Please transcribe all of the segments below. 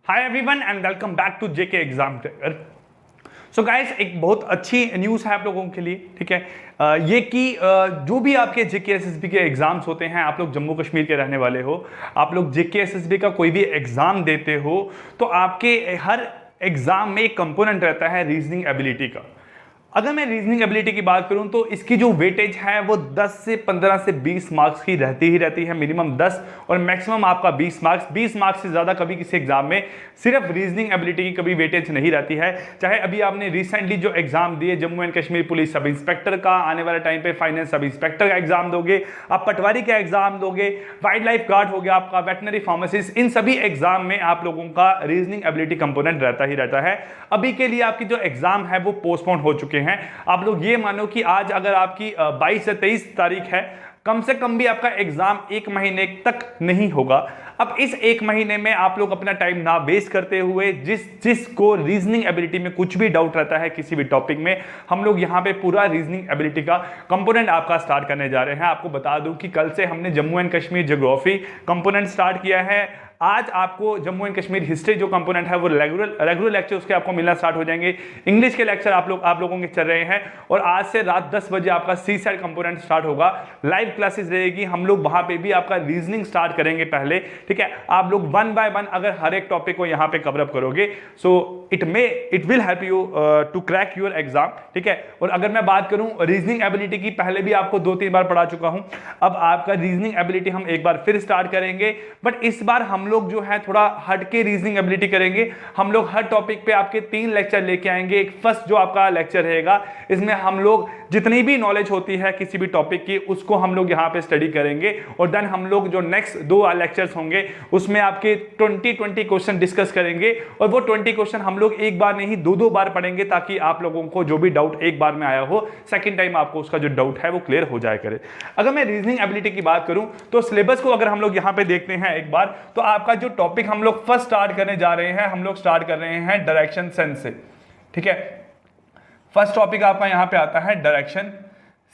Hi everyone and welcome back to JK exam tracker. So guys, एक बहुत अच्छी news है आप लोगों के लिए, ठीक है। ये कि जो भी आपके जेके एसएसबी के एग्जाम्स होते हैं, आप लोग जम्मू कश्मीर के रहने वाले हो, आप लोग जेके एसएसबी का कोई भी एग्जाम देते हो तो आपके हर एग्जाम में एक कंपोनेंट रहता है रीजनिंग एबिलिटी का। अगर मैं रीजनिंग एबिलिटी की बात करूं तो इसकी जो वेटेज है वो 10 से 15 से 20 मार्क्स की रहती ही रहती है, मिनिमम 10 और मैक्सिमम आपका 20 मार्क्स। 20 मार्क्स से ज़्यादा कभी किसी एग्जाम में सिर्फ रीजनिंग एबिलिटी की कभी वेटेज नहीं रहती है। चाहे अभी आपने रिसेंटली जो एग्जाम दिए Jammu and Kashmir police sub inspector का, आने वाले टाइम पे फाइनेंस सब इंस्पेक्टर का एग्जाम दोगे, आप पटवारी का एग्जाम दोगे, वाइल्ड लाइफ गार्ड हो गया आपका, वेटनरी फार्मासिस्ट, इन सभी एग्जाम में आप लोगों का रीजनिंग एबिलिटी कंपोनेंट रहता ही रहता है। अभी के लिए आपकी जो एग्जाम है वो पोस्टपोन हो चुके हैं। आप लोग ये मानो कि आज अगर आपकी 22 से 23 तारीख है, कम से कम भी आपका एग्जाम एक महीने तक नहीं होगा। अब इस एक महीने में आप लोग अपना टाइम ना वेस्ट करते हुए, जिसको रीजनिंग एबिलिटी में कुछ भी डाउट रहता है किसी भी टॉपिक में, हम लोग यहाँ पे पूरा रीजनिंग एबिलिटी का कंपोनेंट आपका स्टार्ट करने जा रहे हैं। आपको बता दूं कि कल से हमने Jammu and Kashmir geography component start किया है। आज आपको जम्मू एंड कश्मीर हिस्ट्री जो कंपोनेंट है वो रेगुलर लेक्चर उसके आपको मिलना स्टार्ट हो जाएंगे। इंग्लिश के लेक्चर आप लोगों के चल रहे हैं और आज से रात 10 बजे आपका सी साइड कंपोनेंट स्टार्ट होगा। लाइव क्लासेस रहेगी, हम लोग वहां पे भी आपका रीजनिंग स्टार्ट करेंगे पहले, ठीक है। आप लोग वन बाय वन अगर हर एक टॉपिक को यहाँ पे कवर अप करोगे so it will help you to crack your exam, ठीक है। और अगर मैं बात करूं रीजनिंग एबिलिटी की, पहले भी आपको 2-3 बार पढ़ा चुका हूं, अब आपका रीजनिंग एबिलिटी हम एक बार फिर स्टार्ट करेंगे, बट इस बार हम लोग जो है थोड़ा हटके रीजनिंग एबिलिटी करेंगे। हम लोग हर टॉपिक पे आपके 3 लेक्चर लेके आएंगे। एक फर्स्ट जो आपका लेक्चर रहेगा, इसमें हम लोग जितनी भी नॉलेज होती है किसी भी टॉपिक की उसको हम लोग यहाँ पे स्टडी करेंगे और देन हम लोग जो नेक्स्ट 2 लेक्चर्स होंगे उसमें आपके 20 क्वेश्चन डिस्कस करेंगे और वो 20 क्वेश्चन हम लोग एक बार नहीं 2 बार पढ़ेंगे ताकि आप लोगों को जो भी डाउट एक बार में आया हो, सेकंड टाइम आपको उसका जो डाउट है वो क्लियर हो जाए करे। अगर मैं रीजनिंग एबिलिटी की बात करूं तो सिलेबस को अगर हम लोग यहाँ पे देखते हैं एक बार, तो आपका जो टॉपिक हम लोग फर्स्ट स्टार्ट करने जा रहे हैं, हम लोग स्टार्ट कर रहे हैं डायरेक्शन सेंस से, ठीक है। फर्स्ट टॉपिक आपका यहां पे आता है डायरेक्शन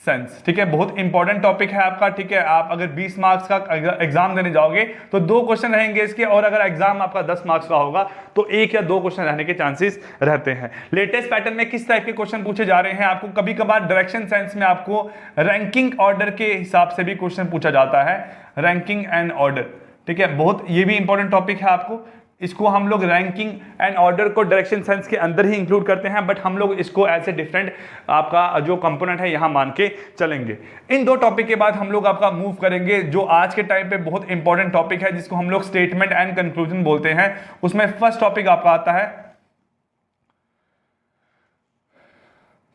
सेंस, ठीक है। बहुत इंपॉर्टेंट टॉपिक है आपका, ठीक है। आप अगर 20 मार्क्स का एग्जाम देने जाओगे तो 2 क्वेश्चन रहेंगे इसके, और अगर एग्जाम आपका 10 मार्क्स का होगा तो 1 या 2 क्वेश्चन रहने के चांसेस रहते हैं। लेटेस्ट पैटर्न में किस टाइप के क्वेश्चन पूछे जा रहे हैं, आपको कभी कभार डायरेक्शन सेंस में आपको रैंकिंग ऑर्डर के हिसाब से भी क्वेश्चन पूछा जाता है, रैंकिंग एंड ऑर्डर, ठीक है। बहुत ये भी इंपॉर्टेंट टॉपिक है आपको, इसको हम लोग रैंकिंग एंड ऑर्डर को डायरेक्शन सेंस के अंदर ही इंक्लूड करते हैं, बट हम लोग इसको एज ए डिफरेंट आपका जो कंपोनेंट है यहां मान के चलेंगे। इन 2 टॉपिक के बाद हम लोग आपका मूव करेंगे जो आज के टाइम पे बहुत इंपॉर्टेंट टॉपिक है, जिसको हम लोग स्टेटमेंट एंड कंक्लूजन बोलते हैं। उसमें फर्स्ट टॉपिक आपका आता है,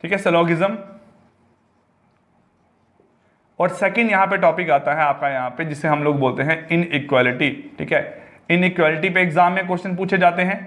ठीक है, सिलोगिज्म, और सेकंड यहां पे टॉपिक आता है आपका यहां पे जिसे हम लोग बोलते हैं इनइक्वालिटी, ठीक है। इनइक्वालिटी पे एग्जाम में क्वेश्चन पूछे जाते हैं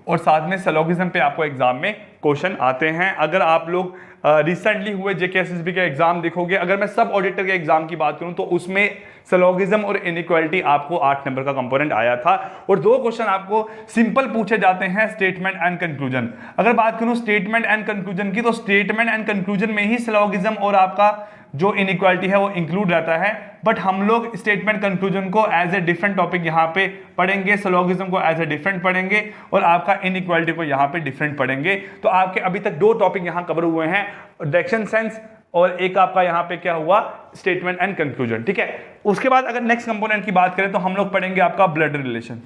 और साथ में सिलोगिज्म पे आपको एग्जाम में क्वेश्चन आते हैं। अगर आप लोग रिसेंटली हुए जेके एसएसबी के एग्जाम देखोगे, अगर मैं सब ऑडिटर के एग्जाम की बात करूं तो उसमें सिलोगिज्म और इनइक्वालिटी आपको 8 नंबर का कंपोनेंट आया था और 2 क्वेश्चन आपको सिंपल पूछे जाते हैं, स्टेटमेंट एंड कंक्लूजन। अगर बात करूं स्टेटमेंट एंड कंक्लूजन की, तो स्टेटमेंट एंड कंक्लूजन में ही सिलोगिज्म और आपका जो इनइक्वालिटी है वो इंक्लूड रहता है, बट हम लोग स्टेटमेंट कंक्लूजन को एज ए डिफरेंट टॉपिक यहाँ पे पढ़ेंगे, सिलोगिज्म को एज ए डिफरेंट पढ़ेंगे और आपका इनइक्वालिटी को यहाँ पे डिफरेंट पढ़ेंगे। तो आपके अभी तक 2 टॉपिक यहाँ कवर हुए हैं, डायरेक्शन सेंस और एक आपका यहाँ पे क्या हुआ, स्टेटमेंट एंड कंक्लूजन, ठीक है। उसके बाद अगर नेक्स्ट कंपोनेंट की बात करें तो हम लोग पढ़ेंगे आपका ब्लड रिलेशन।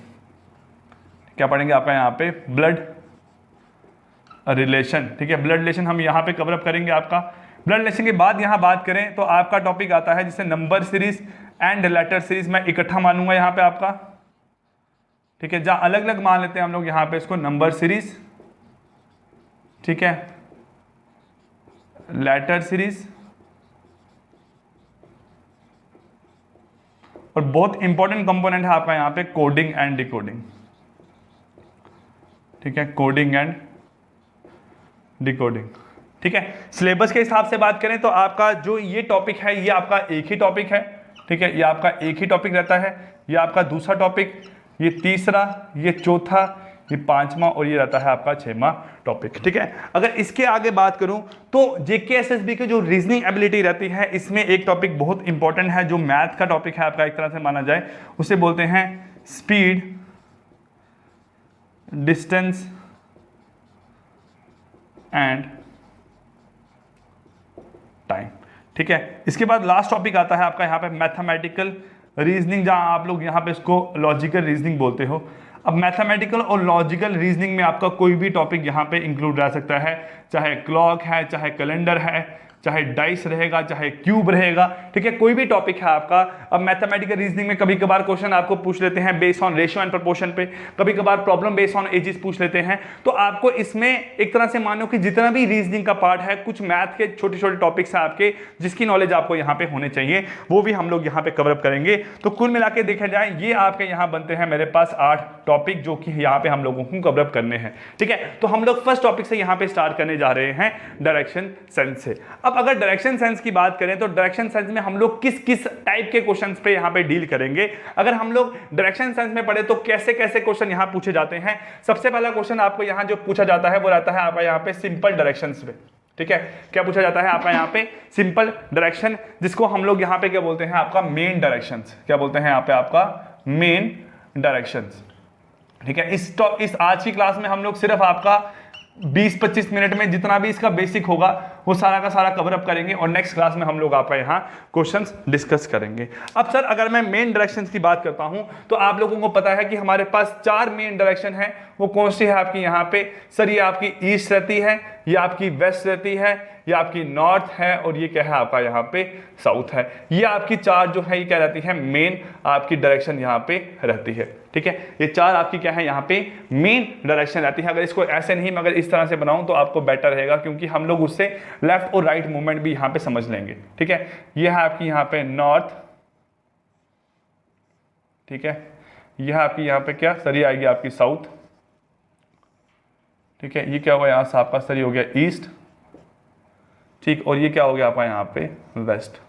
क्या पढ़ेंगे आपका यहाँ पे, ब्लड रिलेशन, ठीक है। ब्लड रिलेशन हम यहाँ पे कवर अप करेंगे आपका। ब्लड रिलेशन के बाद यहां बात करें तो आपका टॉपिक आता है जिसे number series and later series, मैं इकट्ठा मानूंगा यहां पे आपका, ठीक है। जहां अलग अलग मान लेते हैं हम लोग यहां पे इसको नंबर सीरीज, ठीक है, लेटर सीरीज, और बहुत इंपॉर्टेंट कंपोनेंट है आपका यहां पे कोडिंग एंड डिकोडिंग, ठीक है, कोडिंग एंड डिकोडिंग, ठीक है। सिलेबस के हिसाब से बात करें तो आपका जो ये टॉपिक है ये आपका एक ही टॉपिक है, ठीक है। ये आपका एक ही टॉपिक रहता है, ये आपका दूसरा टॉपिक, ये तीसरा, ये चौथा, ये 5वां और ये रहता है आपका 6वां टॉपिक, ठीक है। अगर इसके आगे बात करूं तो जेके एसएसबी की जो रीजनिंग एबिलिटी रहती है इसमें एक टॉपिक बहुत इंपॉर्टेंट है जो मैथ का टॉपिक है आपका, एक तरह से माना जाए, उसे बोलते हैं स्पीड डिस्टेंस एंड टाइम। ठीक है, इसके बाद लास्ट टॉपिक आता है आपका यहाँ पे मैथमेटिकल रीजनिंग, जहां आप लोग यहाँ पे इसको लॉजिकल रीजनिंग बोलते हो। अब मैथमेटिकल और लॉजिकल रीजनिंग में आपका कोई भी टॉपिक यहाँ पे इंक्लूड रह सकता है, चाहे क्लॉक है, चाहे कैलेंडर है, चाहे डाइस रहेगा, चाहे क्यूब रहेगा। ठीक है, कोई भी टॉपिक है आपका। अब मैथमेटिकल रीजनिंग में कभी कभार क्वेश्चन आपको पूछ लेते हैं based on ratio and proportion पे, कभी कभार प्रॉब्लम बेस्ड ऑन एजेस पूछ लेते हैं। तो आपको इसमें एक तरह से मानो कि जितना भी रीजनिंग का पार्ट है, कुछ मैथ के छोटे छोटे टॉपिक्स हैं आपके जिसकी नॉलेज आपको यहाँ पे होने चाहिए, वो भी हम लोग यहाँ पे कवर अप करेंगे। तो कुल मिला के देखा जाए ये आपके यहाँ बनते हैं मेरे पास 8 टॉपिक जो कि यहाँ पे हम लोगों को कवर अप करने हैं। ठीक है, तो हम लोग फर्स्ट टॉपिक से यहाँ पे स्टार्ट करने जा रहे हैं डायरेक्शन सेंस से। अब अगर डायरेक्शन सेंस की बात करें तो डायरेक्शन सेंस में हम लोग किस किस टाइप के क्वेश्चंस पे यहाँ पे डील करेंगे। अगर हम लोग डायरेक्शन सेंस में पढ़े तो कैसे कैसे क्वेश्चन यहाँ पूछे जाते हैं। सबसे पहला क्वेश्चन आपको यहाँ जो पूछा जाता है वो रहता है आपका यहाँ पे सिंपल डायरेक्शंस पे। ठीक है, क्या पूछा जाता है आपका यहाँ पे सिंपल डायरेक्शन, जिसको हम लोग यहाँ पे क्या बोलते हैं आपका मेन डायरेक्शंस। क्या बोलते हैं यहाँ पे आपका मेन डायरेक्शंस। ठीक है, इस आज की क्लास में हम लोग सिर्फ आपका 20-25 मिनट में जितना भी इसका बेसिक होगा वो सारा का सारा कवर अप करेंगे और नेक्स्ट क्लास में हम लोग आपका यहाँ क्वेश्चंस डिस्कस करेंगे। अब सर अगर मैं मेन डायरेक्शंस की बात करता हूँ तो आप लोगों को पता है कि हमारे पास 4 मेन डायरेक्शन है। वो कौन सी है आपकी यहाँ पे सर? ये आपकी ईस्ट रहती है, ये आपकी वेस्ट रहती है, ये आपकी नॉर्थ है और ये क्या है आपका यहाँ पे साउथ है। ये आपकी 4 जो है ये क्या रहती है मेन आपकी डायरेक्शन यहाँ पे रहती है। ठीक है, ये 4 आपकी क्या है यहाँ पे मेन डायरेक्शन रहती है। अगर इसको ऐसे नहीं मगर इस तरह से बनाऊं तो आपको बेटर रहेगा, क्योंकि हम लोग उससे लेफ्ट और राइट मूवमेंट भी यहाँ पे समझ लेंगे। ठीक है, ये है आपकी यहाँ पे नॉर्थ। ठीक है, यह आपकी यहाँ पे क्या सर? ये आएगी आपकी साउथ। ठीक है, ये क्या होगा यहाँ से आपका सर? ये हो गया ईस्ट। ठीक, और ये क्या हो गया आपका यहाँ पे वेस्ट।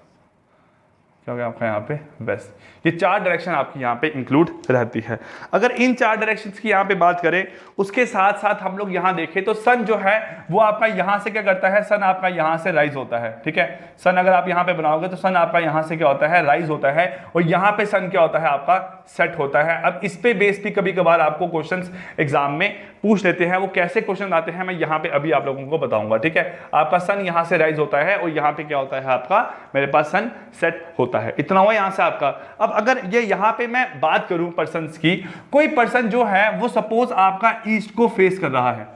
क्या हो गया आपका यहाँ पे वेस्ट। ये 4 डायरेक्शन आपकी यहाँ पे इंक्लूड रहती है। अगर इन 4 डायरेक्शंस की यहाँ पे बात करें उसके साथ साथ हम लोग यहाँ देखें तो सन जो है वो आपका यहाँ से क्या करता है? सन आपका यहाँ से राइज होता है। ठीक है, सन अगर आप यहाँ पे बनाओगे तो सन आपका यहाँ से क्या होता है? राइज होता है, और यहाँ पे सन क्या होता है? आपका सेट होता है। अब इस पे बेस भी कभी कभार आपको क्वेश्चंस एग्जाम में पूछ लेते हैं। वो कैसे क्वेश्चन आते हैं मैं यहाँ पे अभी आप लोगों को बताऊंगा। ठीक है, आपका सन यहाँ से राइज होता है और यहाँ पे क्या होता है आपका मेरे पास सन सेट होता है। इतना हुआ यहाँ से आपका। अब अगर ये यहाँ पे मैं बात करूं पर्सन्स की, कोई पर्सन जो है वो सपोज आपका ईस्ट को फेस कर रहा है।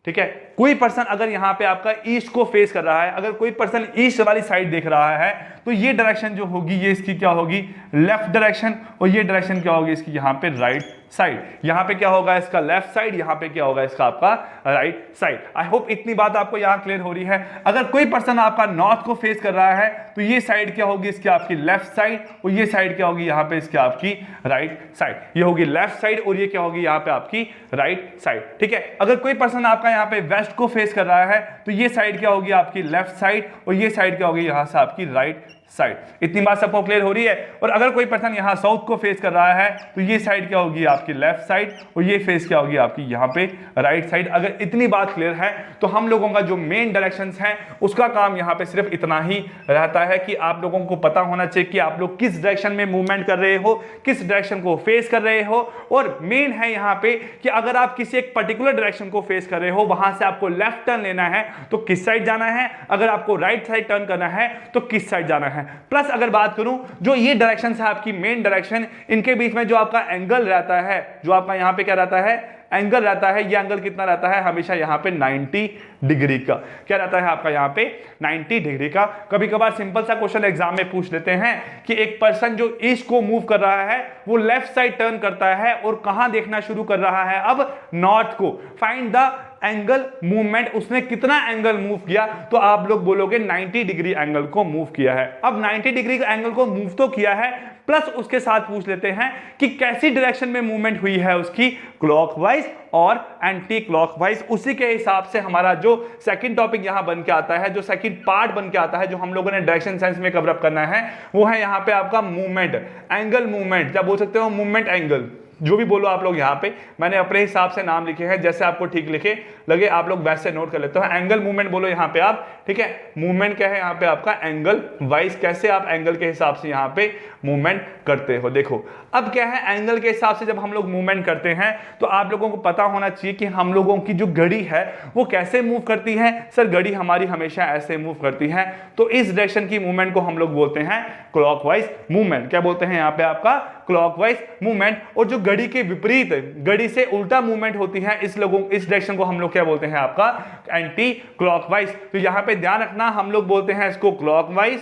ठीक है, कोई पर्सन अगर यहाँ पे आपका ईस्ट को फेस कर रहा है, अगर कोई पर्सन ईस्ट वाली साइड देख रहा है तो ये डायरेक्शन जो होगी ये इसकी क्या होगी? लेफ्ट डायरेक्शन, और ये डायरेक्शन क्या होगी इसकी यहाँ पे? Right side. यहाँ पे क्या होगा इसका? Left side. यहाँ पे क्या होगा इसका? आपका राइट साइड। आई होप इतनी बात आपको यहाँ क्लियर हो रही है। अगर कोई पर्सन आपका नॉर्थ को फेस कर रहा है तो ये साइड क्या होगी इसकी? आपकी लेफ्ट साइड, और ये साइड क्या होगी यहाँ पे इसकी? आपकी राइट साइड। ये होगी लेफ्ट साइड और ये क्या होगी यहाँ पे? आपकी राइट साइड। ठीक है, अगर कोई पर्सन आपका यहाँ पे वेस्ट को फेस कर रहा है तो ये साइड क्या होगी? आपकी लेफ्ट साइड, और ये साइड क्या होगी यहाँ से? आपकी राइट साइड। इतनी बात सबको क्लियर हो रही है। और अगर कोई पर्सन यहाँ साउथ को फेस कर रहा है तो ये साइड क्या होगी? आपकी लेफ्ट साइड, और ये फेस क्या होगी? आपकी यहाँ पे राइट साइड। अगर इतनी बात क्लियर है तो हम लोगों का जो मेन डायरेक्शंस हैं उसका काम यहाँ पे सिर्फ इतना ही रहता है कि आप लोगों को पता होना चाहिए कि आप लोग किस डायरेक्शन में मूवमेंट कर रहे हो, किस डायरेक्शन को फेस कर रहे हो। और मेन है यहाँ पे कि अगर आप किसी एक पर्टिकुलर डायरेक्शन को फेस कर रहे हो, वहां से आपको लेफ्ट टर्न लेना है तो किस साइड जाना है, अगर आपको राइट साइड टर्न करना है तो किस साइड जाना है। प्लस अगर बात करूं जो ये डायरेक्शन है आपकी मेन डायरेक्शन, इनके बीच में जो आपका एंगल रहता है, जो आपका यहां पे क्या रहता है? एंगल रहता है। ये एंगल कितना रहता है? हमेशा यहाँ पे 90 डिग्री का। क्या रहता है आपका यहाँ पे? 90 डिग्री का। कभी कभार सिंपल सा क्वेश्चन एग्जाम में पूछ लेते हैं कि एक पर्सन जो ईस्ट को मूव कर रहा है वो लेफ्ट साइड टर्न करता है और कहां देखना शुरू कर रहा है? अब नॉर्थ को। फाइंड द एंगल मूवमेंट, उसने कितना एंगल मूव किया? तो आप लोग बोलोगे 90 डिग्री एंगल को मूव किया है। अब 90 डिग्री एंगल को मूव तो किया है, प्लस उसके साथ पूछ लेते हैं कि कैसी डायरेक्शन में मूवमेंट हुई है उसकी? क्लॉकवाइज और एंटी क्लॉकवाइज। उसी के हिसाब से हमारा जो सेकंड टॉपिक यहां बन के आता है, जो सेकंड पार्ट बन के आता है, जो हम लोगों ने डायरेक्शन सेंस में कवर अप करना है, वो है यहां पे आपका मूवमेंट, एंगल मूवमेंट। क्या बोल सकते हो? Movement angle. जो भी बोलो आप लोग यहाँ पे, मैंने अपने हिसाब से नाम लिखे हैं, जैसे आपको ठीक लिखे लगे आप लोग वैसे नोट कर लेते हो। एंगल मूवमेंट बोलो यहाँ पे आप, ठीक है। मूवमेंट क्या है यहाँ पे आपका एंगल वाइज, कैसे आप एंगल के हिसाब से यहाँ पे मूवमेंट करते हो। देखो अब क्या है, एंगल के हिसाब से जब हम लोग मूवमेंट करते हैं तो आप लोगों को पता होना चाहिए कि हम लोगों की जो घड़ी है वो कैसे मूव करती है। सर घड़ी हमारी हमेशा ऐसे मूव करती है, तो इस डायरेक्शन की मूवमेंट को हम लोग बोलते हैं क्लॉकवाइज मूवमेंट। क्या बोलते हैं यहाँ पे आपका क्लॉकवाइज मूवमेंट। और जो घड़ी के विपरीत, घड़ी से उल्टा मूवमेंट होती है, इस डायरेक्शन को हम लोग क्या बोलते हैं आपका एंटी क्लॉकवाइज। तो यहां पे ध्यान रखना, हम लोग बोलते हैं इसको क्लॉकवाइज,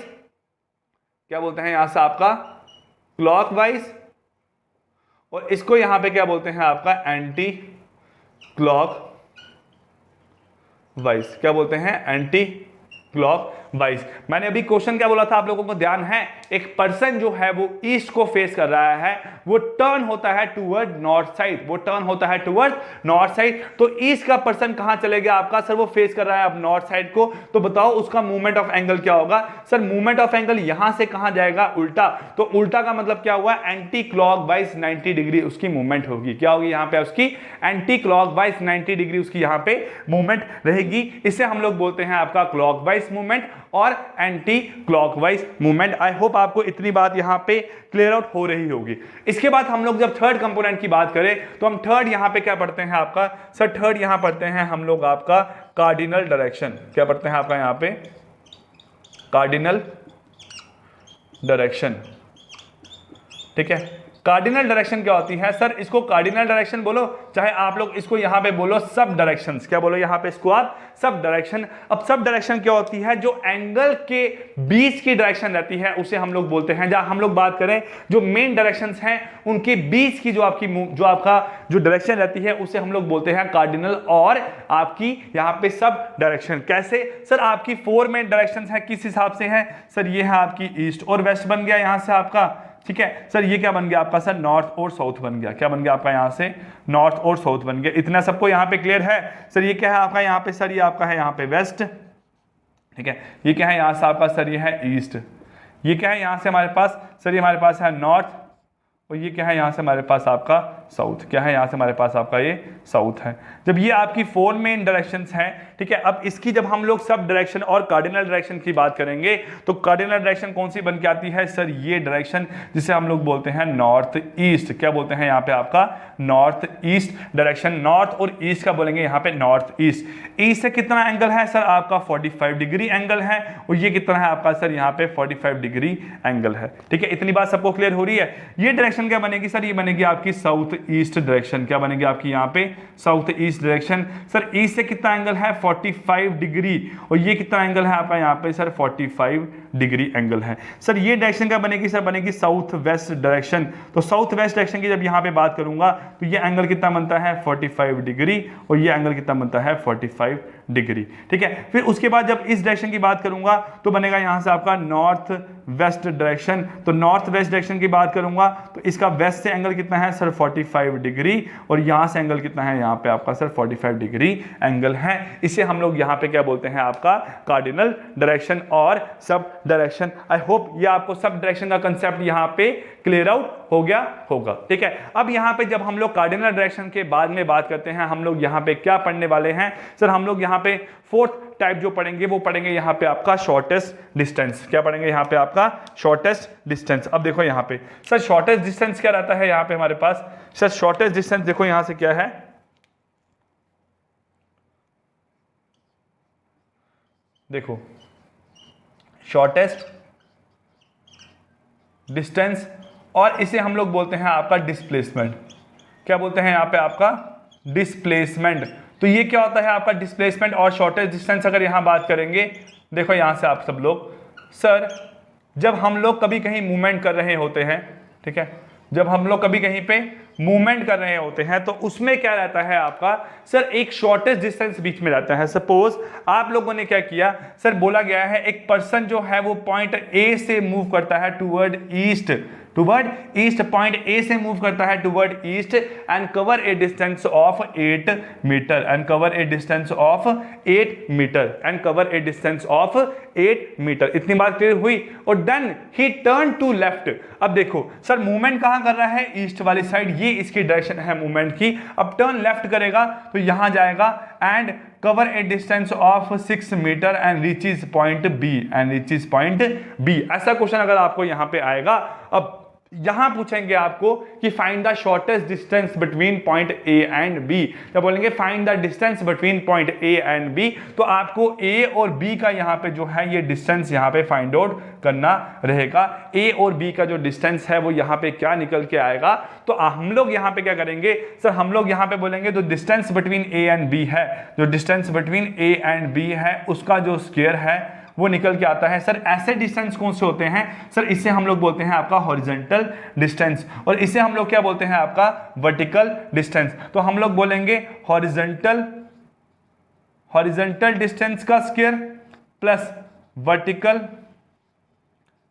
क्या बोलते हैं यहां से आपका क्लॉकवाइज, और इसको यहां पे क्या बोलते हैं आपका एंटी क्लॉकवाइज। क्या बोलते हैं एंटी क्लॉकवाइज। मैंने अभी क्वेश्चन क्या बोला था आप लोगों को ध्यान है, एक पर्सन जो है वो ईस्ट को फेस कर रहा है, वो टर्न होता है टुवर्ड नॉर्थ साइड, वो टर्न होता है टुवर्ड नॉर्थ साइड। तो ईस्ट का पर्सन कहां चलेगा आपका, सर वो फेस कर रहा है अब नॉर्थ साइड को, तो बताओ उसका मूवमेंट ऑफ एंगल क्या होगा। सर मूवमेंट ऑफ एंगल यहां से कहां जाएगा, उल्टा। तो उल्टा का मतलब क्या हुआ, एंटी क्लॉकवाइज 90 डिग्री उसकी मूवमेंट होगी। क्या होगी यहां पे उसकी एंटी क्लॉकवाइज 90 डिग्री उसकी यहां पे मूवमेंट रहेगी। इसे हम लोग बोलते हैं आपका क्लॉकवाइज मूवमेंट और anti clockwise movement. I hope आपको इतनी बात यहां पे क्लियर आउट हो रही होगी। इसके बाद हम लोग जब थर्ड कंपोनेंट की बात करें तो हम थर्ड यहां पे क्या पढ़ते हैं आपका, सर थर्ड यहां पढ़ते हैं हम लोग आपका कार्डिनल डायरेक्शन। क्या पढ़ते हैं आपका यहां पे कार्डिनल डायरेक्शन, ठीक है। कार्डिनल डायरेक्शन क्या होती है, सर इसको कार्डिनल डायरेक्शन बोलो, चाहे आप लोग इसको यहां पे बोलो सब डायरेक्शंस। क्या बोलो यहां पे इसको आप सब डायरेक्शन। अब सब डायरेक्शन क्या होती है, जो एंगल के बीच की डायरेक्शन रहती है उसे हम लोग बोलते हैं, जहां हम लोग बात करें जो मेन डायरेक्शंस हैं उनके बीच की जो आपका जो डायरेक्शन रहती है उसे हम लोग बोलते हैं कार्डिनल और आपकी यहां पे सब डायरेक्शन। कैसे, सर आपकी 4 मेन डायरेक्शंस है, किस हिसाब से है, सर ये है आपकी ईस्ट और वेस्ट बन गया यहां से आपका, ठीक है। सर ये क्या बन गया आपका, सर नॉर्थ और साउथ बन गया। क्या बन गया आपका यहां से नॉर्थ और साउथ बन गया। इतना सबको यहां पे क्लियर है। सर ये क्या है आपका यहां पे, सर ये आपका है यहां पे वेस्ट, ठीक है। ये क्या है यहां से आपका, सर ये है ईस्ट। ये क्या है यहां से हमारे पास, सर ये हमारे पास है नॉर्थ, और ये क्या है यहां से हमारे पास आपका साउथ। क्या है यहां से हमारे पास आपका ये साउथ है। जब ये आपकी 4 मेन डायरेक्शंस हैं, ठीक है। अब इसकी जब हम लोग सब डायरेक्शन और कार्डिनल डायरेक्शन की बात करेंगे तो कार्डिनल डायरेक्शन कौन सी बन के आती है, सर ये डायरेक्शन जिसे हम लोग बोलते हैं नॉर्थ ईस्ट। क्या बोलते हैं यहाँ पे आपका नॉर्थ ईस्ट डायरेक्शन। नॉर्थ और ईस्ट का बोलेंगे यहाँ पे नॉर्थ ईस्ट। ईस्ट से कितना एंगल है, सर आपका 45 डिग्री एंगल है, और ये कितना है आपका, सर यहाँ पे 45 डिग्री एंगल है, ठीक है। इतनी बात सबको क्लियर हो रही है। ये डायरेक्शन क्या बनेगी, सर ये बनेगी आपकी साउथ ईस्ट डायरेक्शन। क्या बनेगी आपकी यहाँ पे south east direction. Sir east से कितना एंगल है, 45 डिग्री, और ये कितना एंगल है आपका यहाँ पे, सर 45 डिग्री एंगल है। सर ये डायरेक्शन क्या बनेगी, सर बनेगी साउथ वेस्ट डायरेक्शन। तो साउथ वेस्ट डायरेक्शन की जब यहाँ पे बात करूंगा तो ये एंगल कितना बनता है 45 डिग्री, और ये एंगल कितना बनता है 45 डिग्री, ठीक है। फिर उसके बाद जब इस डायरेक्शन की बात करूंगा तो बनेगा यहां से आपका नॉर्थ वेस्ट डायरेक्शन। तो नॉर्थ वेस्ट डायरेक्शन की बात करूंगा तो इसका वेस्ट से एंगल कितना है, सर 45 डिग्री, और यहां से एंगल कितना है यहाँ पे आपका, सर 45 डिग्री एंगल है। इसे हम लोग यहाँ पे क्या बोलते हैं आपका कार्डिनल डायरेक्शन और सब डायरेक्शन। आई होप ये आपको सब डायरेक्शन का कंसेप्ट यहाँ पे क्लियर आउट हो गया होगा, ठीक है। अब यहाँ पे जब हम लोग कार्डिनल डायरेक्शन के बाद में बात करते हैं, हम लोग यहाँ पे क्या पढ़ने वाले हैं, सर हम लोग यहाँ पे फोर्थ टाइप जो पढ़ेंगे वो पढ़ेंगे यहाँ पे आपका शॉर्टेस्ट डिस्टेंस। क्या पढ़ेंगे यहाँ पे आपका शॉर्टेस्ट डिस्टेंस। अब देखो यहाँ पे सर शॉर्टेस्ट डिस्टेंस क्या रहता है यहाँ पे हमारे पास, सर शॉर्टेस्ट डिस्टेंस देखो यहाँ से क्या है, देखो शॉर्टेस्ट डिस्टेंस, और इसे हम लोग बोलते हैं आपका डिस्प्लेसमेंट। क्या बोलते हैं यहाँ पे आपका डिस्प्लेसमेंट। तो ये क्या होता है आपका डिस्प्लेसमेंट और शॉर्टेस्ट डिस्टेंस। अगर यहाँ बात करेंगे, देखो यहाँ से आप सब लोग, सर जब हम लोग कभी कहीं मूवमेंट कर रहे होते हैं, ठीक है, जब हम लोग कभी कहीं पे मूवमेंट कर रहे होते हैं तो उसमें क्या रहता है आपका, सर एक शॉर्टेस्ट डिस्टेंस बीच में रहता है। सपोज आप लोगों ने क्या किया, सर बोला गया है एक पर्सन जो है वो पॉइंट ए से मूव करता है toward east, toward east, point A से मूव करता है toward east and cover a distance of 8 metre and cover a distance of 8 metre and cover a distance of 8 metre. इतनी बात क्लियर हुई। और then he turn to left. अब देखो sir movement कहां कर रहा है, ईस्ट वाली साइड, ये इसकी डायरेक्शन है मूवमेंट की। अब टर्न लेफ्ट करेगा तो यहां जाएगा and cover a distance of 6 metre and reaches point B and reaches point B. ऐसा क्वेश्चन अगर आपको यहां पे आएगा, अब यहां पूछेंगे आपको कि find the shortest distance between point A and B. जब बोलेंगे find the distance between point A and B, तो आपको ए और बी का यहां पे जो है ये डिस्टेंस यहां पे फाइंड आउट करना रहेगा। ए और बी का जो डिस्टेंस है वो यहां पे क्या निकल के आएगा, तो हम लोग यहां पे क्या करेंगे सर, हम लोग यहां पे बोलेंगे जो distance between A and B है, जो distance between A and B है उसका जो स्क्वायर है वो निकल के आता है। सर ऐसे डिस्टेंस कौन से होते हैं सर, इसे हम लोग बोलते हैं आपका हॉरिजॉन्टल डिस्टेंस और इसे हम लोग क्या बोलते हैं आपका वर्टिकल डिस्टेंस। तो हम लोग बोलेंगे हॉरिजॉन्टल डिस्टेंस का स्क्वायर प्लस वर्टिकल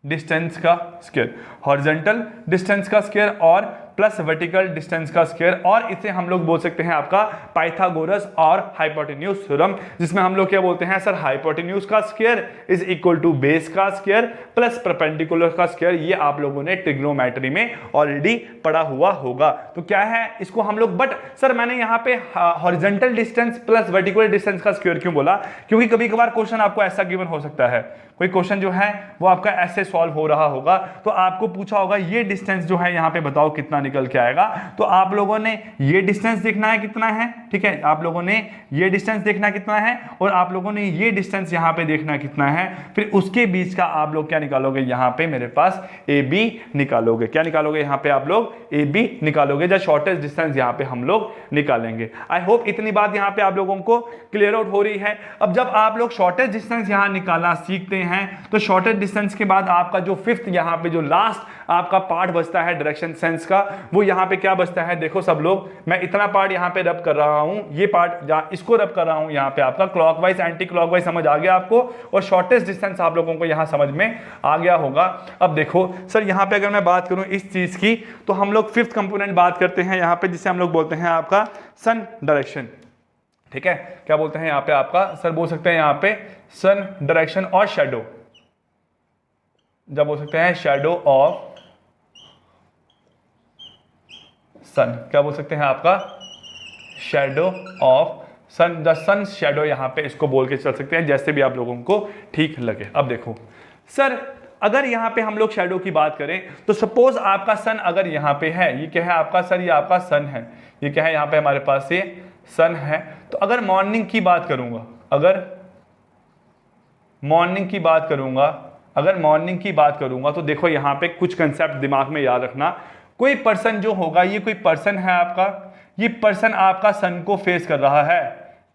डिस्टेंस का स्क्वायर, हॉरिजॉन्टल डिस्टेंस का स्क्वायर और प्लस वर्टिकल डिस्टेंस का स्क्वायर, और इसे हम लोग बोल सकते हैं आपका पाइथागोरस और हाइपोटेन्यूज थ्योरम, जिसमें हम लोग क्या बोलते हैं सर, हाइपोटेन्यूज का square is equal to base का स्क्वायर प्लस परपेंडिकुलर का स्क्वायर। ये आप लोगों ने ट्रिग्नोमेट्री में ऑलरेडी पढ़ा हुआ होगा। तो क्या है इसको हम लोग, बट सर मैंने यहाँ पे horizontal distance plus vertical distance का स्क्वायर क्यों बोला, क्योंकि कभी कभार क्वेश्चन आपको ऐसा गिवन हो सकता है, कोई क्वेश्चन जो है वो आपका ऐसे सॉल्व हो रहा होगा, तो आपको पूछा होगा ये डिस्टेंस जो है यहाँ पे बताओ कितना निकल के आएगा। तो आप लोगों ने ये डिस्टेंस देखना है कितना है, ठीक है, आप लोगों ने ये डिस्टेंस देखना कितना है और आप लोगों ने ये डिस्टेंस यहाँ पे देखना कितना है, फिर उसके बीच का आप लोग क्या निकालोगे, यहाँ पे मेरे पास ए बी निकालोगे। क्या निकालोगे यहाँ पे आप लोग, ए बी निकालोगे, जो शॉर्टेस्ट डिस्टेंस यहाँ पे हम लोग निकालेंगे। आई होप इतनी बात यहाँ पे आप लोगों को क्लियर आउट हो रही है। अब जब आप लोग शॉर्टेस्ट डिस्टेंस यहाँ निकालना सीखते हैं तो शॉर्टेस्ट डिस्टेंस के बाद आपका जो फिफ्थ यहाँ पे जो लास्ट आपका पार्ट बचता है डायरेक्शन सेंस का, वो यहाँ पे क्या बचता है, देखो सब लोग, मैं इतना पार्ट यहाँ पे रब कर रहा हूँ, ये पार्ट इसको रब कर रहा हूँ यहाँ पे आपका क्लॉकवाइज एंटी क्लॉकवाइज समझ आ गया आपको, और शॉर्टेस्ट डिस्टेंस आप लोगों को यहाँ समझ में आ गया होगा। अब देखो सर यहाँ पे अगर मैं बात करूँ इस चीज की, तो हम लोग फिफ्थ कंपोनेंट बात करते हैं यहाँ पे, जिसे हम लोग बोलते हैं आपका सन डायरेक्शन। ठीक है, क्या बोलते हैं यहाँ पे आपका, सर बोल सकते हैं यहाँ पे सन डायरेक्शन और शेडो, जब बोल सकते हैं शेडो ऑफ सन, क्या बोल सकते हैं आपका, shadow of sun, the sun shadow यहाँ पे इसको बोल के चल सकते हैं, जैसे भी आप लोगों को ठीक लगे। अब देखो सर अगर यहाँ पे हम लोग शेडो की बात करें, तो सपोज आपका सन अगर यहाँ पे है, ये क्या है आपका सर, ये आपका सन है, ये क्या है यहाँ पे हमारे पास ये सन है। तो अगर मॉर्निंग की बात करूंगा, अगर मॉर्निंग की बात करूंगा, अगर मॉर्निंग की बात करूंगा, तो देखो यहाँ पे कुछ कंसेप्ट दिमाग में याद रखना। कोई पर्सन जो होगा, ये कोई पर्सन है आपका, ये पर्सन आपका सन को फेस कर रहा है,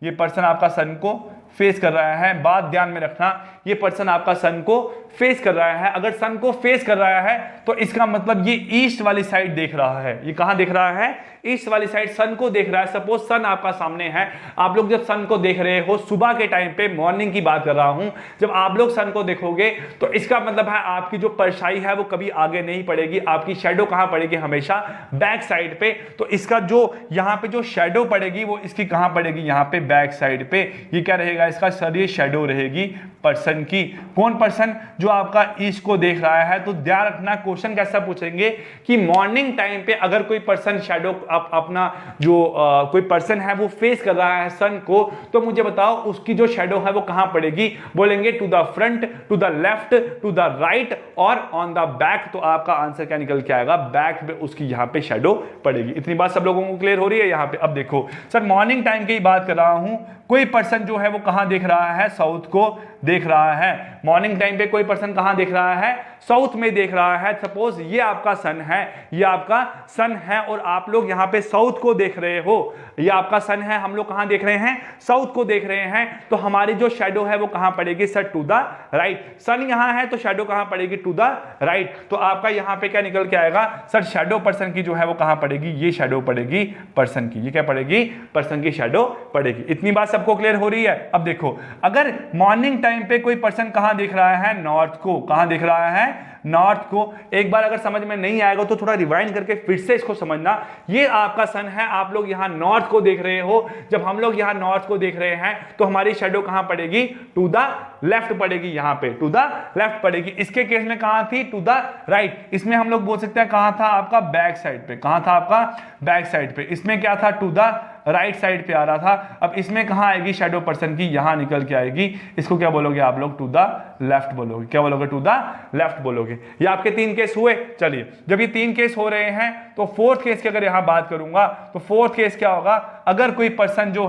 ये पर्सन आपका सन को फेस कर रहा है। बात ध्यान में रखना, ये पर्सन आपका सन को फेस कर रहा है। अगर सन को फेस कर रहा है तो इसका मतलब ये ईस्ट वाली साइड देख रहा है। ये कहां देख रहा है, ईस्ट वाली साइड सन को देख रहा है। सपोज सन आपका सामने है, आप लोग जब सन को देख रहे हो सुबह के टाइम पे, मॉर्निंग की बात कर रहा हूं, जब आप लोग सन को देखोगे तो इसका मतलब है आपकी जो परछाई है वो कभी आगे नहीं पड़ेगी, आपकी शेडो कहां पड़ेगी, हमेशा बैक साइड पे। तो इसका जो यहां पे जो शेडो पड़ेगी वो इसकी कहां पड़ेगी, यहां पे बैक साइड पे। ये क्या रहेगा इसका सर, ये शेडो रहेगी पर्सन की। कौन पर्सन, जो आपका ईस्ट को देख रहा है। तो ध्यान रखना क्वेश्चन कैसा पूछेंगे कि मॉर्निंग टाइम पे अगर कोई पर्सन शेडो अपना जो कोई पर्सन है वो फेस कर रहा है सन को, तो मुझे बताओ उसकी जो शेडो है वो कहां पड़ेगी। बोलेंगे to the front, to the left, to the right और ऑन द बैक। तो आपका आंसर क्या निकल के आएगा, बैक पे उसकी यहां पे शेडो पड़ेगी। इतनी बात सब लोगों को क्लियर हो रही है यहाँ पे। अब देखो सर मॉर्निंग टाइम की बात कर रहा हूं, कोई पर्सन जो है वो कहां देख रहा है, साउथ को देख रहा है। मॉर्निंग टाइम पे कोई पर्सन कहां देख रहा है, साउथ में देख रहा है। सपोज ये आपका सन है, ये आपका सन है और आप लोग यहां पे साउथ को देख रहे हो। ये आपका सन है, हम लोग कहां देख रहे हैं, साउथ को देख रहे हैं। तो हमारी जो शेडो है वो कहां पड़ेगी सर, टू द राइट। सन यहां है तो शेडो कहां पड़ेगी, टू द राइट। तो आपका यहां पे क्या निकल के आएगा सर, शेडो पर्सन की जो है वो कहां पड़ेगी, ये शेडो पड़ेगी पर्सन की। ये क्या पड़ेगी, पर्सन की शेडो पड़ेगी। इतनी बात सबको क्लियर हो रही है? अब देखो, अगर मॉर्निंग टाइम पे कोई पर्सन कहां देख रहा है? नॉर्थ को। कहां देख रहा है? नॉर्थ को। एक बार अगर समझ में नहीं आएगा तो थोड़ा रिवाइंड करके फिर से इसको समझना। ये आपका सन है, आप लोग यहां नॉर्थ को देख रहे हो। जब हम लोग यहां नॉर्थ को देख रहे हैं तो हमारी शैडो कहां पड़ेगी? टू द लेफ्ट पड़ेगी, यहां पे टू द लेफ्ट पड़ेगी। इसके केस में कहां थी? To the right. इसमें हम लोग बोल सकते हैं कहां था आपका? बैक साइड पे। कहां था आपका? बैक साइड पे। इसमें क्या था? टू द राइट साइड पे आ रहा था। अब इसमें कहां आएगी शैडो पर्सन की? यहां निकल के आएगी। इसको क्या बोलोगे आप लोग? टू द लेफ्ट बोलोगे। क्या बोलोगे? टू द लेफ्ट बोलोगे। ये आपके 3 केस हुए। चलिए, जब ये 3 केस हो रहे हैं तो फोर्थ केस की अगर यहां बात करूंगा तो फोर्थ केस क्या होगा? अगर कोई पर्सन जो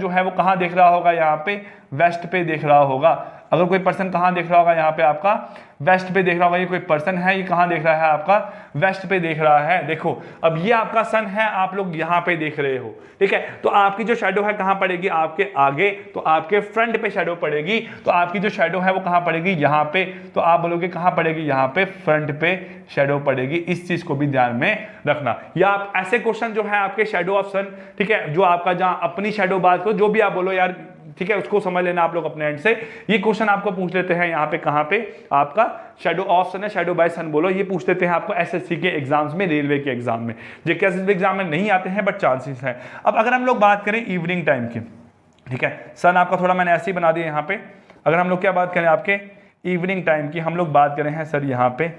है वो कहां देख रहा होगा? यहां पे वेस्ट पे देख रहा होगा। अगर कोई पर्सन कहां देख रहा होगा? यहाँ पे आपका वेस्ट पे देख रहा होगा। ये कोई पर्सन है, ये कहां देख रहा है? आपका वेस्ट पे देख रहा है। देखो, अब ये आपका सन है, आप लोग यहां पे देख रहे हो, ठीक है। तो आपकी जो शैडो है कहां पड़ेगी? आपके आगे, तो आपके फ्रंट पे शैडो पड़ेगी। तो आपकी जो शैडो है वो कहां पड़ेगी? यहां पे। तो आप बोलोगे कहां पड़ेगी? यहां पे फ्रंट पे शैडो पड़ेगी। इस चीज को भी ध्यान में रखना। या आप ऐसे क्वेश्चन जो है आपके शैडो ऑफ सन, ठीक है, जो आपका जहां अपनी शैडो बात करो, जो भी आप बोलो यार, ठीक है, उसको समझ लेना आप लोग अपने एंड से। ये क्वेश्चन आपको पूछ लेते हैं यहाँ पे, कहाँ पे? आपका शैडो ऑफ सन है, शैडो बाय सन बोलो। ये पूछ लेते हैं आपको एसएससी के एग्जाम्स में, रेलवे के एग्जाम में। जेके एसएससी एग्जाम में नहीं आते हैं बट चांसेस है। अब अगर हम लोग बात करें इवनिंग टाइम की, ठीक है, सन आपका थोड़ा मैंने ऐसे ही बना दिया यहाँ पे। अगर हम लोग क्या बात करें आपके इवनिंग टाइम की, हम लोग बात करें हैं सर यहाँ पे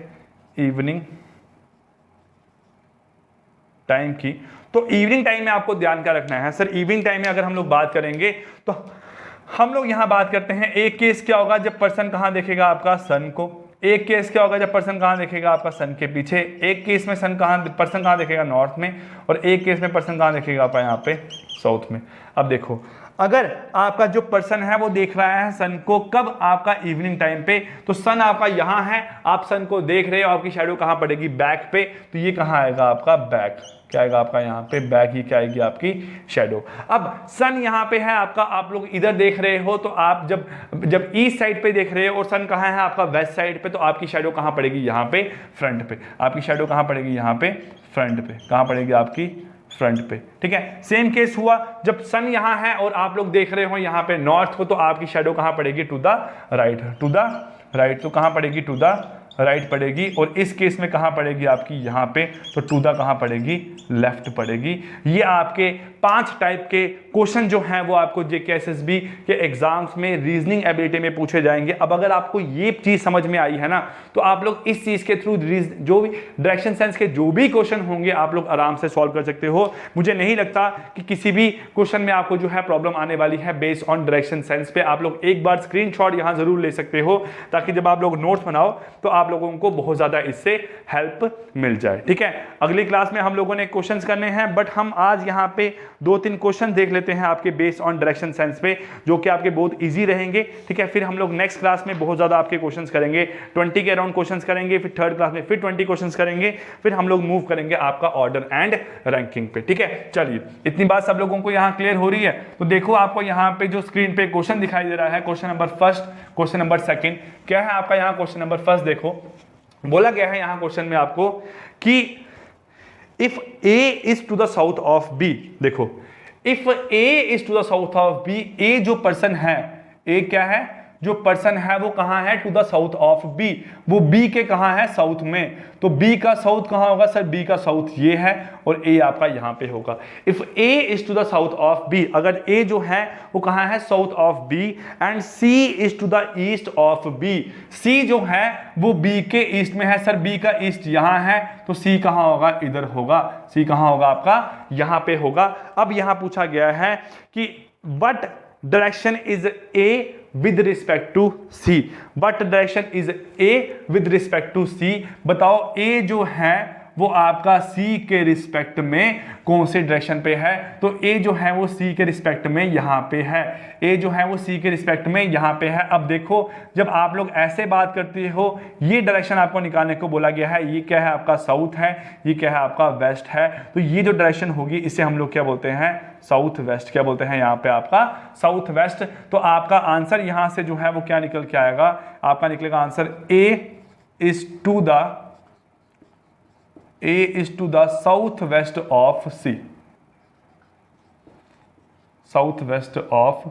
इवनिंग टाइम की, तो इवनिंग टाइम में आपको ध्यान क्या रखना है सर? इवनिंग टाइम में अगर हम लोग बात करेंगे तो हम लोग यहां बात करते हैं, एक केस क्या होगा जब पर्सन कहां देखेगा? आपका सन को। एक केस क्या होगा जब पर्सन कहां देखेगा? आपका सन के पीछे। एक केस में पर्सन कहां देखेगा? नॉर्थ में। और एक केस में पर्सन कहां देखेगा? आपका यहाँ पे साउथ में। अब देखो, अगर आपका जो पर्सन है वो देख रहा है सन को, कब? आपका इवनिंग टाइम पे। तो सन आपका यहां है, आप सन को देख रहे हो, आपकी शैडो कहां पड़ेगी? बैक पे। तो ये कहां आएगा? आपका बैक। क्या आएगा आपका यहाँ पे? बैक ही क्या आएगी आपकी शैडो। अब सन यहाँ पे है आपका, आप लोग इधर देख रहे हो, तो आप जब ईस्ट साइड पे देख रहे हो और सन कहाँ है? आपका वेस्ट साइड पे। तो आपकी शैडो कहाँ पड़ेगी? यहाँ पे फ्रंट पे। आपकी शैडो कहाँ पड़ेगी? यहाँ पे फ्रंट पे। कहाँ पड़ेगी? आपकी फ्रंट पे, ठीक है। सेम केस हुआ जब सन यहाँ है और आप लोग देख रहे हो यहाँ पे नॉर्थ को, तो आपकी शैडो कहाँ पड़ेगी? To the right. To the right, तो कहाँ पड़ेगी? टू द राइट पड़ेगी। और इस केस में कहां पड़ेगी? आपकी यहां पे। तो टू द कहां पड़ेगी? लेफ्ट पड़ेगी। ये आपके 5 टाइप के क्वेश्चन जो हैं वो आपको जेके एसएसबी के एग्जाम्स में रीजनिंग एबिलिटी में पूछे जाएंगे। अब अगर आपको ये चीज समझ में आई है ना, तो आप लोग इस चीज के थ्रू जो भी डायरेक्शन सेंस के जो भी क्वेश्चन होंगे आप लोग आराम से सॉल्व कर सकते हो। मुझे नहीं लगता कि किसी भी क्वेश्चन में आपको जो है प्रॉब्लम आने वाली है बेस्ड ऑन डायरेक्शन सेंस पे। आप लोग एक बार स्क्रीनशॉट यहां जरूर ले सकते हो, ताकि जब आप लोग नोट्स बनाओ तो आप लोगों को बहुत ज्यादा इससे हेल्प मिल जाए, ठीक है। अगली क्लास में हम लोगों ने क्वेश्चंस करने हैं, बट हम आज यहाँ पे 2-3 क्वेश्चन देख लेते हैं आपके बेस्ड ऑन डायरेक्शन सेंस पे, जो कि आपके बहुत इजी रहेंगे, ठीक है। फिर हम लोग नेक्स्ट क्लास में बहुत ज्यादा आपके क्वेश्चंस करेंगे, 20 के अराउंड क्वेश्चंस करेंगे, फिर थर्ड क्लास में फिर 20 क्वेश्चंस करेंगे, फिर हम लोग मूव करेंगे आपका ऑर्डर एंड रैंकिंग पे, ठीक है। चलिए, इतनी बात सब लोगों को यहाँ क्लियर हो रही है? तो देखो, आपको यहाँ पे जो स्क्रीन पे क्वेश्चन दिखाई दे रहा है, question number first, question number second, क्या है आपका यहाँ क्वेश्चन नंबर फर्स्ट? देखो, बोला गया है यहाँ क्वेश्चन में आपको कि if A is to the south of B, देखो, if A is to the south of B, A जो पर्सन है, A क्या है? जो पर्सन है वो कहां है? To the south of B। वो B के कहां है? साउथ में। तो B का साउथ कहां होगा सर? B का साउथ ये है और A आपका यहां पे होगा। If A is to the south of B, अगर A जो है वो कहां है? South of B, and C is to the east of B, C जो है वो B के ईस्ट में है। सर B का ईस्ट यहां है, तो C कहां होगा? इधर होगा। C कहां होगा आपका? यहां पे होगा। अब यहां पूछा गया है कि what direction is A with respect to C, but direction is A with respect to C। बताओ A जो है वो आपका C के रिस्पेक्ट में कौन से डायरेक्शन पे है? तो A जो है वो C के रिस्पेक्ट में यहाँ पे है। A जो है वो C के रिस्पेक्ट में यहाँ पे है। अब देखो, जब आप लोग ऐसे बात करते हो, ये डायरेक्शन आपको निकालने को बोला गया है। ये क्या है? आपका साउथ है, ये क्या है? आपका वेस्ट है। तो ये जो डायरेक्शन होगी इसे हम लोग क्या बोलते हैं? South west. क्या बोलते हैं यहाँ पे? आपका साउथ वेस्ट। तो आपका आंसर यहाँ से जो है वो क्या निकल के आएगा? आपका निकलेगा answer A is to the south west of C। South west of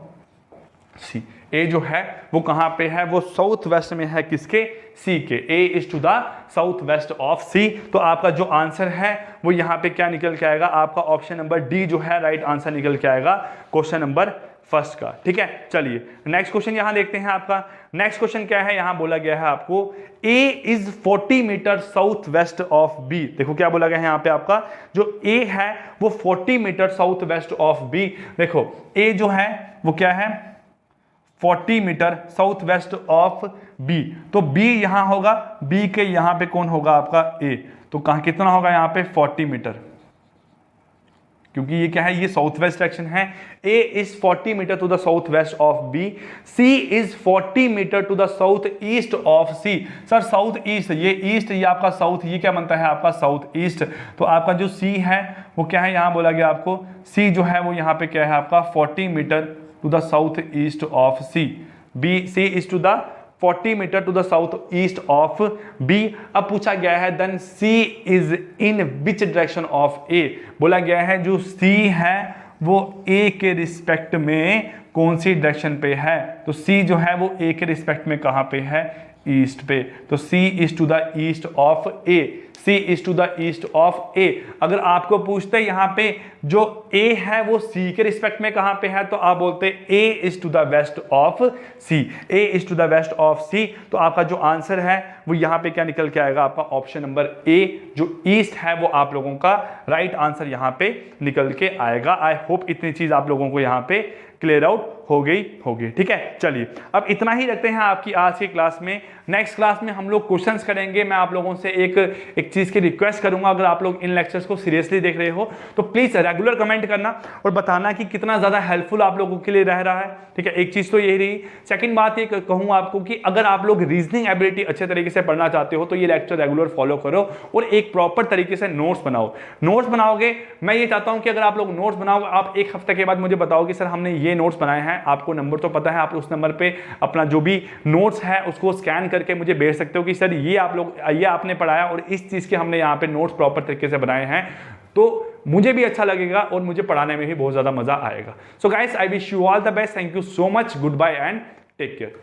C. A जो है वो कहां पे है, वो साउथ वेस्ट में है, किसके, सी के। A is to the south west of C. तो आपका जो आंसर है वो यहां पे क्या निकल के आएगा, आपका ऑप्शन नंबर डी जो है राइट आंसर निकल के आएगा क्वेश्चन नंबर फर्स्ट का। ठीक है, चलिए नेक्स्ट क्वेश्चन यहां देखते हैं। आपका नेक्स्ट क्वेश्चन क्या है, यहां बोला गया है आपको A is 40 metre south west of B. देखो क्या बोला गया है यहां पे, आपका जो ए है वो 40 metre south west of B. देखो ए जो है वो क्या है, 40 metre south west of B. तो बी यहां होगा, बी के यहां पे कौन होगा आपका ए। तो कहां कितना होगा यहां पे 40 मीटर, क्योंकि ये क्या है, ये साउथ वेस्ट डायरेक्शन है। A is 40 metre to the south west of B, C is 40 metre to the south east of C. Sir south east, ये ईस्ट, ये आपका साउथ, ये क्या बनता है आपका साउथ ईस्ट। तो आपका जो सी है वो क्या है, यहां बोला गया आपको सी जो है वो यहां पे क्या है आपका 40 metre to the south east of C. B, C is to the 40 metre to the south east of B. अब पूछा गया है then C is in which direction of A. बोला गया है जो सी है वो ए के रिस्पेक्ट में कौन सी डायरेक्शन पे है। तो सी जो है वो ए के रिस्पेक्ट में कहां पे है, ईस्ट पे। तो C is to the east of A, C is to the east of A. अगर आपको पूछते यहां पे जो ए है वो सी के रिस्पेक्ट में कहां पे है, तो आप बोलते A is to the west of C, A is to the west of C. तो आपका जो आंसर है वो यहां पे क्या निकल के आएगा, आपका ऑप्शन नंबर ए जो ईस्ट है वो आप लोगों का राइट आंसर यहां पे निकल के आएगा। आई होप इतनी चीज आप लोगों को यहां पे क्लियर आउट हो गई होगी। ठीक है, चलिए अब इतना ही रखते हैं आपकी आज की क्लास में। नेक्स्ट क्लास में हम लोग क्वेश्चंस करेंगे। मैं आप लोगों से एक चीज की रिक्वेस्ट करूंगा, अगर आप लोग इन लेक्चर्स को सीरियसली देख रहे हो तो प्लीज रेगुलर कमेंट करना और बताना कि कितना ज्यादा हेल्पफुल आप लोगों के लिए रह रहा है। ठीक है, एक चीज तो यही रही। सेकंड बात ये कहूँ आपको कि अगर आप लोग रीजनिंग एबिलिटी अच्छे तरीके से पढ़ना चाहते हो तो ये लेक्चर रेगुलर फॉलो करो और एक प्रॉपर तरीके से नोट्स बनाओ। नोट्स बनाओगे, मैं ये चाहता हूं कि अगर आप लोग नोट्स बनाओगे, आप एक हफ्ते के बाद मुझे बताओगे सर हमने ये नोट्स बनाए हैं, आपको नंबर तो पता है, आप उस नंबर पे अपना जो भी नोट्स है उसको स्कैन करके मुझे भेज सकते हो कि सर ये आप लोग, ये आपने पढ़ाया और इस चीज के हमने यहाँ पे नोट्स प्रॉपर तरीके से बनाए हैं। तो मुझे भी अच्छा लगेगा और मुझे पढ़ाने में भी बहुत ज्यादा मजा आएगा। So guys, I wish you all the best. Thank you so much. Goodbye and take care.